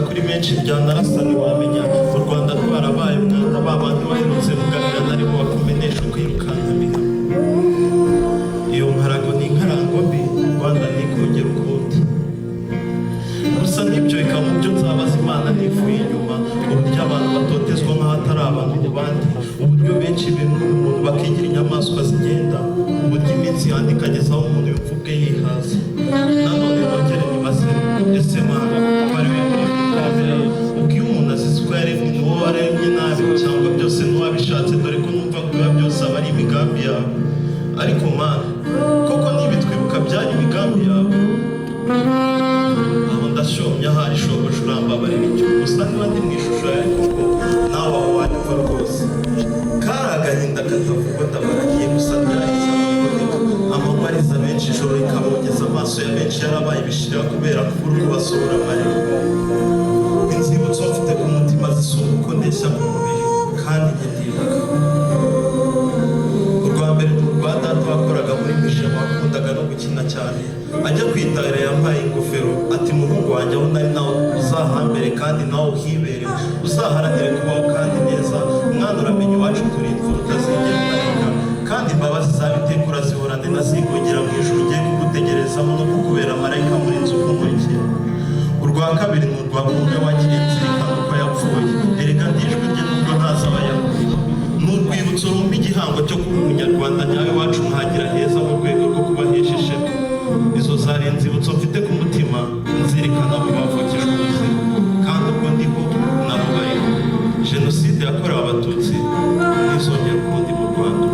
kuri menshi ryanarasa ntiwamenya u Rwanda rwarabaye umwana babandi baherutse muganira narimo bakumenesha kwirukanka biha iyo nkarago ni inkarango mbi Rwanda nikongera ukundi gusa n'ibyo bikaba mu byo nzabaza Imana nivuye inyuma uburyo abantu batotezwa nk'ahatari abantu mu bandi uburyo benshi bintu umuntu bakigira inyamaswa zigenda uburyo iminsi yandi ikagezaho umuntu yumva ubwe yihaza nanone nongere nibaze ese Mana bari wemeye uko iyo umuntu azize ko yaremye n'uwo waremye nabi cyangwa byose n'uwabishatse dore ko numva ko biba byose aba ari imigambi yawe ariko Mana koko nibitwibuka byari imigambi yawe aho ndashomye ahari shoboje urambabarira icyo gusa niba ndi mu ishusho yawe koko nawe aho wanyumva rwose kari agahinda katavugwa ndabaragiye gusa byahise amanywa ariza benshi ijoro rikabogeza amaso ya benshi yarabaye ibishirira kubera kubura uko basohora amarira inzibutso mfite ku mutima zisumba uko ndeshya mu mubiri kandi nkendibuka urwa mbere ni urwa data wakoraga muri mishema wakundaga no gukina cyane ajya kwitahira yampaye ingofero ati muhungu wanjye aho nari nawe uzahambere kandi nawe uhibere uzaharanire kubaho kandi neza umwana uramenya iwacu turi imfura utazigera utareka kandi imbabazi zawe iteka urazihorane nazigogera mu ijuru ugiye kugutegerezamo no kukubera marayika muri inzu kumurikira urwa kabiri ni urwa mumwe wagiriye nzirikana uko yapfuye erega ndijwi rye nubwo ntazi abayahudi ni urwibutso rumba igihango cyo kuba umunyarwanda nyawe iwacu nkagira heza mu rwego rwo kubahesha ishema izo zari inzibutso mfite ku mutima nzirikana abo bavukijwe ubuzima kandi ubwo ndiho nabo bariho jenoside yakorewe abatutsi ntizongere ukundi mu Rwanda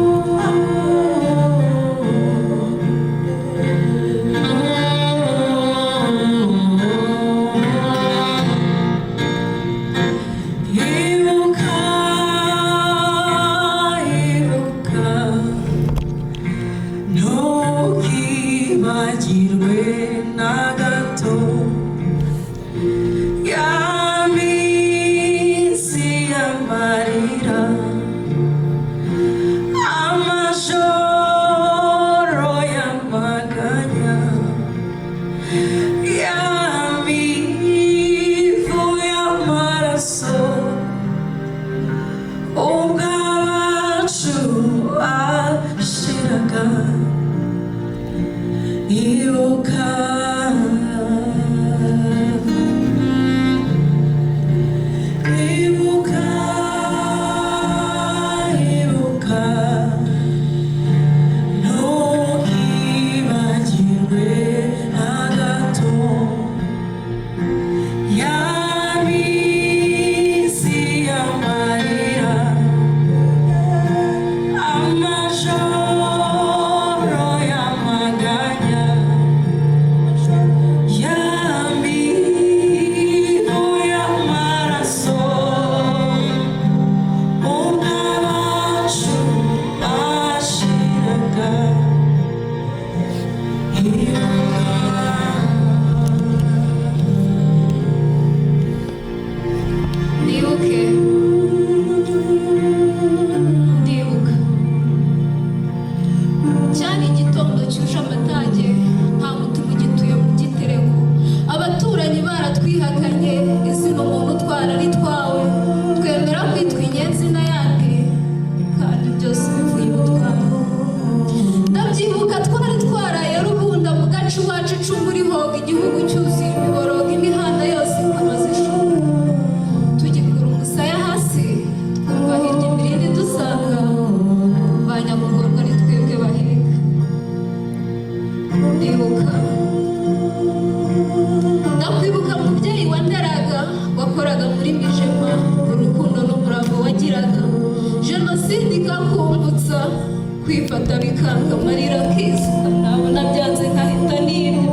kwifata bikanga amarira akisuka nabona byanze nkahita nibyo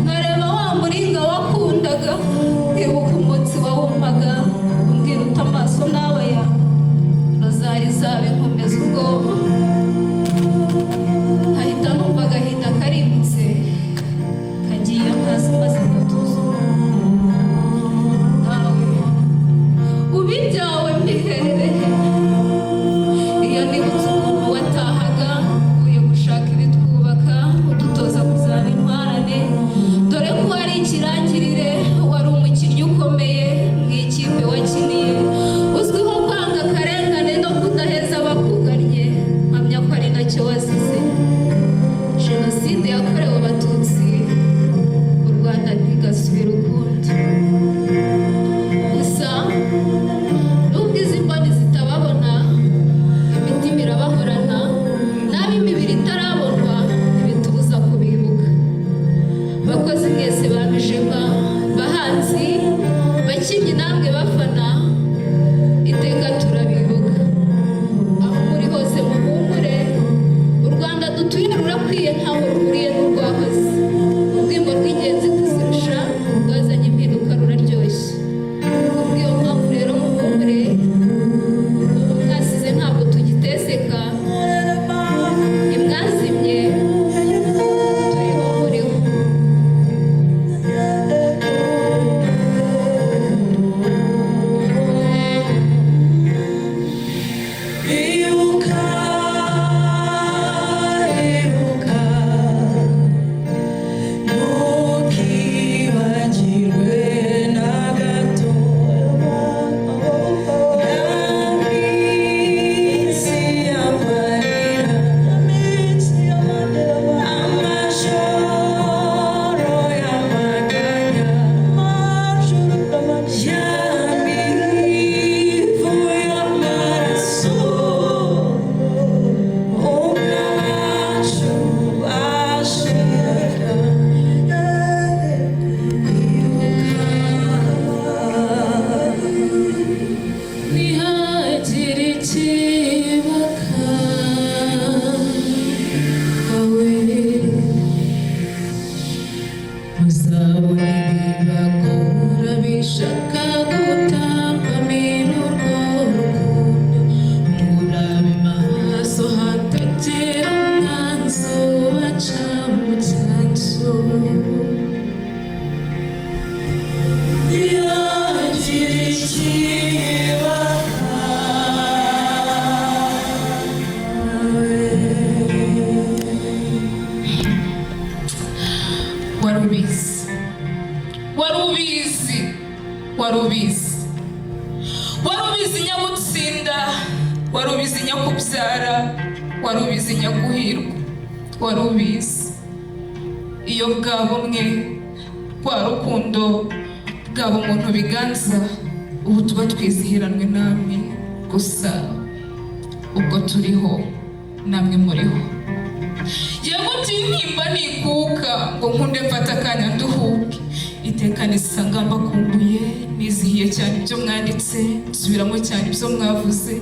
nkareba wa muringa wakundaga ibuka umutsi wawumpaga umbwira uta amaso nawe ya rozari zawe nkomeza ubwoba nkahita numva agahinda karimutse kagiye amazi maze gatuza nawe ubibyawe mbiherere iyo nibutse ukuntu watahaga uye gushaka ibitwubaka udutoza kuzaba intwarane nyagutsinda, wari ubizi nyakubyara, wari ubizi nyaguhirwa, wari ubizi. Iyo bwa bumwe, rwa rukundo bwaba umuntu biganza, ubu tuba twizihiranwe namwe gusa ubwo turiho namwe muriho. Yego tintimba nikuka ngo nkunde mfata akanya nduhuke, iteka nisanga mbakumbuye, nizihiye cyane ibyo mwanditse, nsubiramo cyane ibyo mwavuze,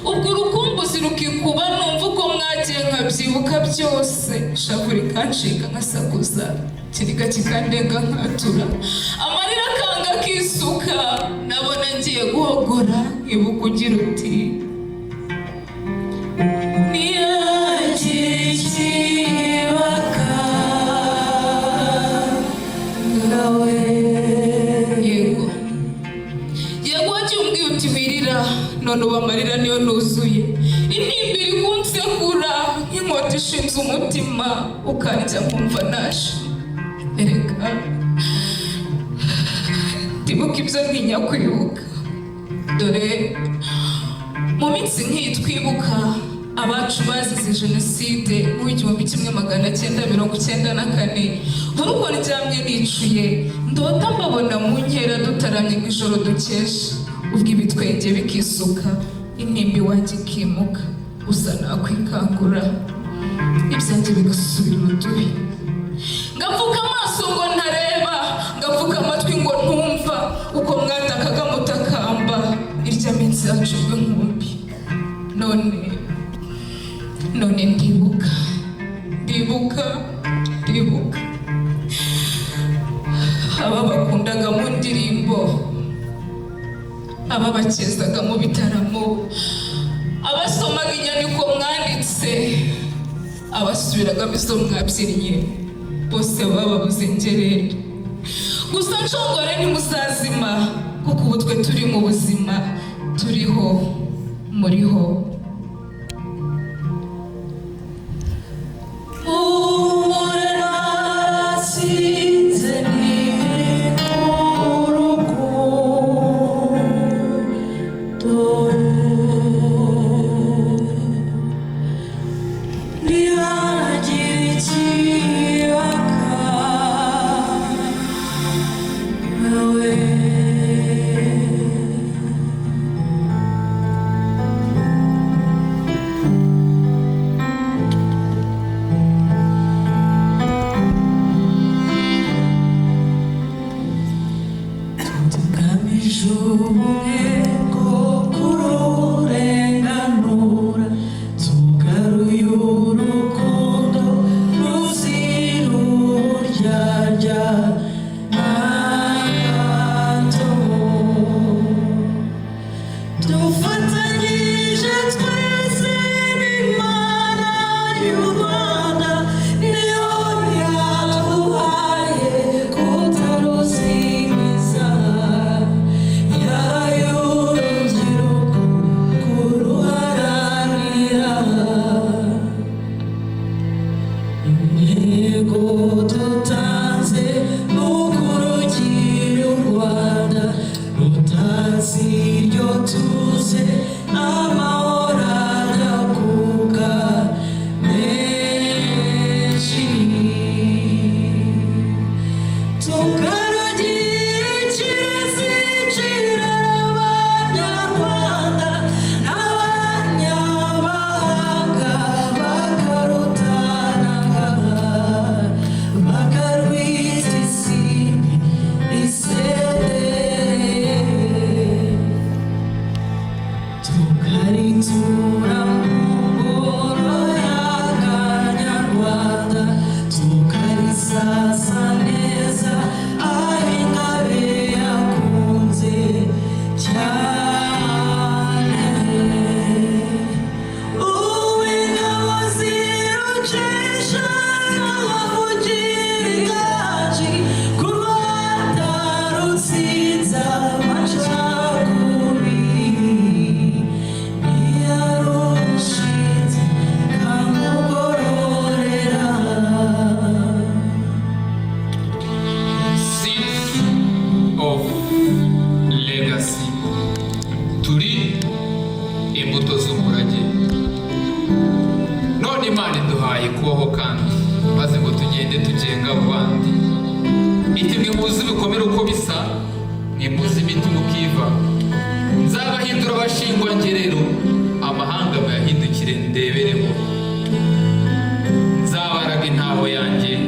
ubwo urukumbuzi rukikuba numva uko mwagiye nkabyibuka byose, ishavu rikancika nkasakuza, ikiniga kikandenga nkatura, amarira akanga akisuka, nabona ngiye guhogora, nkibuka ugira uti none ubu amarira niyo nuzuye, intimba iri kunsekura nk'inkota ishinze umutima, ukanjya nkumva nashe. Erega ndibuka ibyo ntinya kwibuka, dore mu minsi nk'iyi twibuka abacu bazize jenoside mu 1994, buri uko ndyamye nicuye ndota mbabona mu nkera dutaramye nk'ijoro dukesha, ubwo ibitwenge bikisuka, intimba iwanjye ikimuka, gusa nakwikangura ibyanjye bigasubira urudubi, ngapfuka amaso ngo ntareba, ngapfuka amatwi ngo ntumva uko mwatakaga mutakamba irya minsi yacu y'inkumbi. None ndibuka aba bakundaga mu ndirimbo, aba bakezaga mu bitaramo, abasomaga inyandiko mwanditse, abasubiragamo izo mwabyinnye, bose bababuze ingerere. Gusa nshongore ntimuzazima, kuko ubu twe turi mu buzima, turiho muriho. Hari musenga abo bandi. Iti mwimuzi ibikomere uko bisa, mwimuzi imitima ukiva. Nzabahindura abashingwa ngerero, amahanga bayahindukire ndebereho. Nzabaraga intaho yanjye,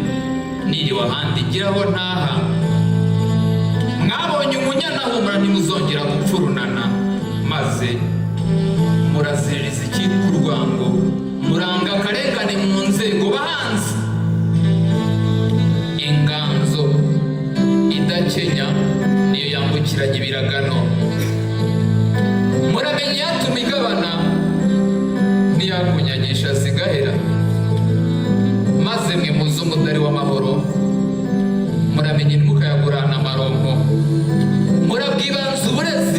niriwe ahandi ngiraho ntaha. Mwabonye umunyana humura ntimuzongera gupfurunana, maze muraziriza icyitwa urwango, muranga akarengane mu nzego bahanzi. Inganzo idakenya niyo yambukiranya ibiragano. Muramenye yatuma igabana ntiyakunyagisha zigahera. Maze mwe muzi umudari w'amahoro, muramenye ntimukayagurana amaronko. Murabwibanza uburezi